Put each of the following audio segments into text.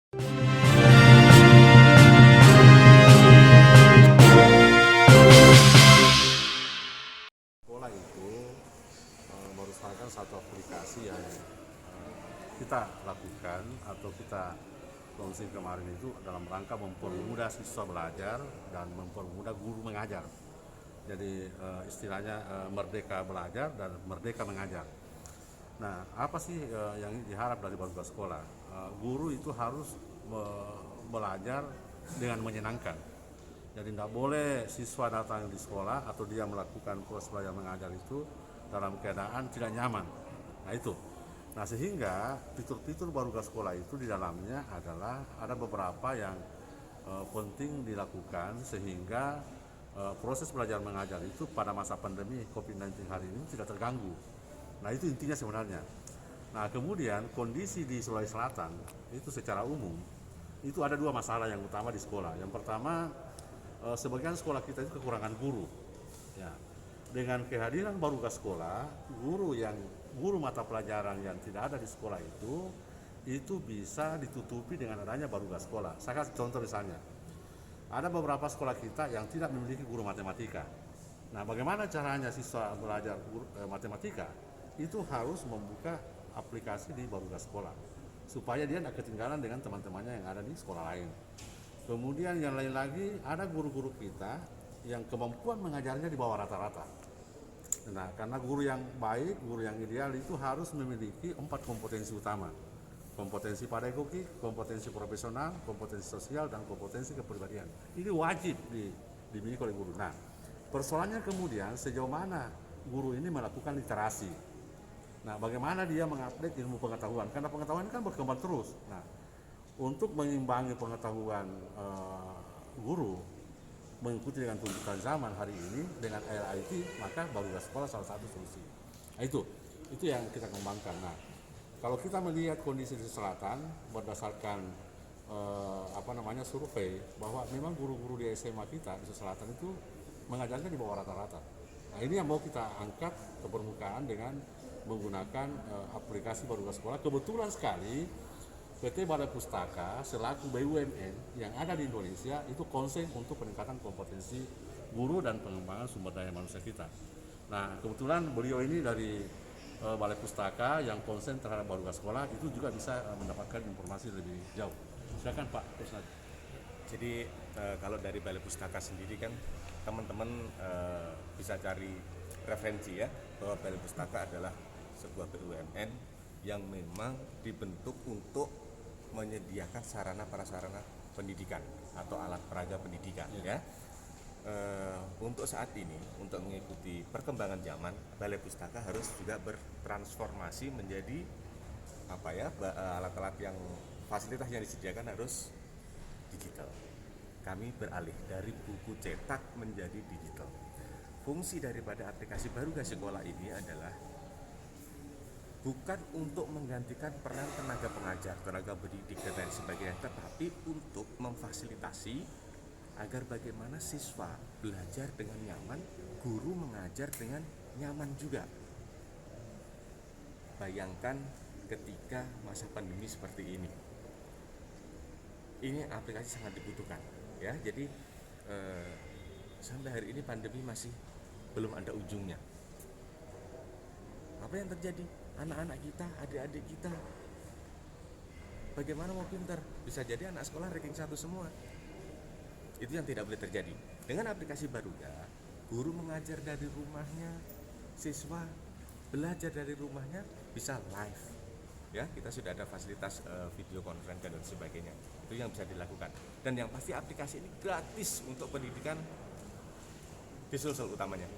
Sekolah itu merupakan satu aplikasi yang kita lakukan atau kita launching kemarin itu dalam rangka mempermudah siswa belajar dan mempermudah guru mengajar. Jadi istilahnya merdeka belajar dan merdeka mengajar. Nah, apa sih yang diharap dari warga sekolah? Guru itu harus belajar dengan menyenangkan. Jadi tidak boleh siswa datang di sekolah atau dia melakukan proses belajar mengajar itu dalam keadaan tidak nyaman. Nah itu. Nah sehingga fitur-fitur warga sekolah itu di dalamnya adalah ada beberapa yang penting dilakukan sehingga proses belajar mengajar itu pada masa pandemi COVID-19 hari ini tidak terganggu. Nah itu intinya sebenarnya. Nah kemudian kondisi di Sulawesi Selatan itu secara umum itu ada dua masalah yang utama di sekolah. Yang pertama, sebagian sekolah kita itu kekurangan guru. Ya. Dengan kehadiran baru ke sekolah, guru mata pelajaran yang tidak ada di sekolah itu bisa ditutupi dengan adanya baru ke sekolah. Saya kasih contoh misalnya, ada beberapa sekolah kita yang tidak memiliki guru matematika. Nah, bagaimana caranya siswa belajar matematika? Itu harus membuka aplikasi di baru ke sekolah, supaya dia tidak ketinggalan dengan teman-temannya yang ada di sekolah lain. Kemudian yang lain lagi, ada guru-guru kita yang kemampuan mengajarnya di bawah rata-rata. Nah, karena guru yang baik, guru yang ideal itu harus memiliki 4 kompetensi utama. Kompetensi pedagogik, kompetensi profesional, kompetensi sosial, dan kompetensi kepribadian. Ini wajib dimiliki oleh guru. Nah, persoalannya kemudian sejauh mana guru ini melakukan literasi. Nah, bagaimana dia mengupdate ilmu pengetahuan? Karena pengetahuan kan berkembang terus. Nah, untuk mengimbangi pengetahuan guru mengikuti dengan tuntutan zaman hari ini dengan IT, maka baru sekolah salah satu solusi. Nah, itu yang kita kembangkan. Nah, kalau kita melihat kondisi di selatan berdasarkan survei bahwa memang guru-guru di SMA kita di selatan itu mengajarnya di bawah rata-rata. Nah, ini yang mau kita angkat ke permukaan dengan menggunakan aplikasi baru sekolah. Kebetulan sekali PT Balai Pustaka selaku BUMN yang ada di Indonesia itu konsen untuk peningkatan kompetensi guru dan pengembangan sumber daya manusia kita. Nah, kebetulan beliau ini dari Balai Pustaka yang konsen terhadap baru sekolah itu juga bisa mendapatkan informasi lebih jauh. Silakan Pak. Jadi kalau dari Balai Pustaka sendiri kan teman-teman bisa cari referensi ya, bahwa Balai Pustaka adalah sebuah BUMN yang memang dibentuk untuk menyediakan sarana prasarana pendidikan atau alat peraga pendidikan ya. Untuk saat ini, untuk mengikuti perkembangan zaman, Balai Pustaka harus juga bertransformasi menjadi alat-alat yang fasilitas yang disediakan harus digital. Kami beralih dari buku cetak menjadi digital. Fungsi daripada aplikasi Baru Sekolah ini adalah bukan untuk menggantikan peran tenaga pengajar, tenaga pendidik dan lain sebagainya, tetapi untuk memfasilitasi agar bagaimana siswa belajar dengan nyaman, guru mengajar dengan nyaman juga. Bayangkan ketika masa pandemi seperti ini aplikasi sangat dibutuhkan ya. Jadi sampai hari ini pandemi masih belum ada ujungnya. Apa yang terjadi? Anak-anak kita, adik-adik kita bagaimana mau pintar? Bisa jadi anak sekolah ranking 1 semua. Itu yang tidak boleh terjadi. Dengan aplikasi Baruga, guru mengajar dari rumahnya, siswa belajar dari rumahnya bisa live. Ya, kita sudah ada fasilitas video conference dan sebagainya. Itu yang bisa dilakukan. Dan yang pasti aplikasi ini gratis untuk pendidikan di Sulsel utamanya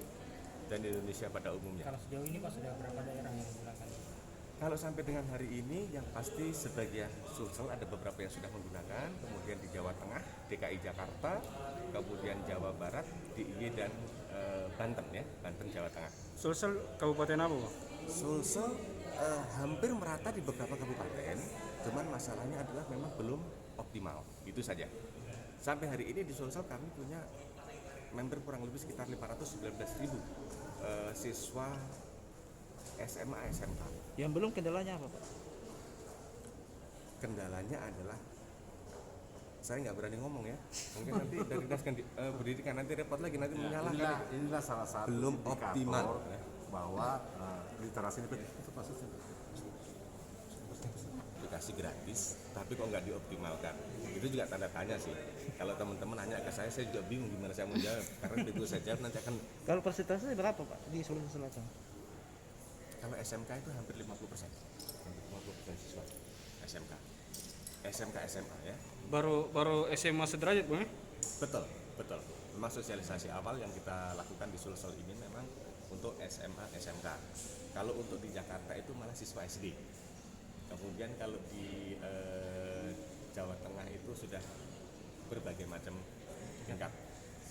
dan di Indonesia pada umumnya. Kalau sejauh ini Pak sudah berapa daerah yang menggunakan? Kalau sampai dengan hari ini yang pasti sebagian Sulsel ada beberapa yang sudah menggunakan, kemudian di Jawa Tengah, DKI Jakarta, kemudian Jawa Barat, DIY dan Banten ya, Banten Jawa Tengah. Sulsel kabupaten apa Pak? Sulsel hampir merata di beberapa kabupaten, cuman masalahnya adalah memang belum optimal, itu saja. Sampai hari ini di Sulsel kami punya member kurang lebih sekitar 519.000 siswa SMA SMK. Yang belum kendalanya apa Pak? Kendalanya adalah saya nggak berani ngomong ya. Mungkin nanti dari dinas pendidikan nanti repot lagi nanti menyalahkan. Inilah salah satu Belum indikator optimal. bahwa literasi ini itu maksudnya Dikasih gratis, tapi kok nggak dioptimalkan. Itu juga tanda tanya sih. Kalau teman-teman nanya ke saya juga bingung gimana saya mau jawab. Karena begitu saya jawab nanti akan, Kalau persentasenya berapa Pak di Sulawesi Selatan? kalau SMK itu hampir 50%. Hampir 50% siswa SMK. SMK SMA ya. Baru SMA sederajat Bang ya? Betul, betul. Memang sosialisasi awal yang kita lakukan di Sulsel ini memang untuk SMA, SMK. Kalau untuk di Jakarta itu malah siswa SD. Kemudian kalau di Jawa Tengah itu sudah berbagai macam tingkat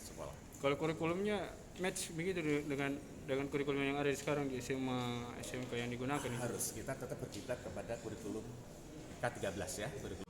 sekolah. Kalau kurikulumnya match begitu dengan kurikulum yang ada sekarang di SMA SMK yang digunakan itu. Harus kita tetap berkiblat kepada kurikulum K13 ya, kurikulum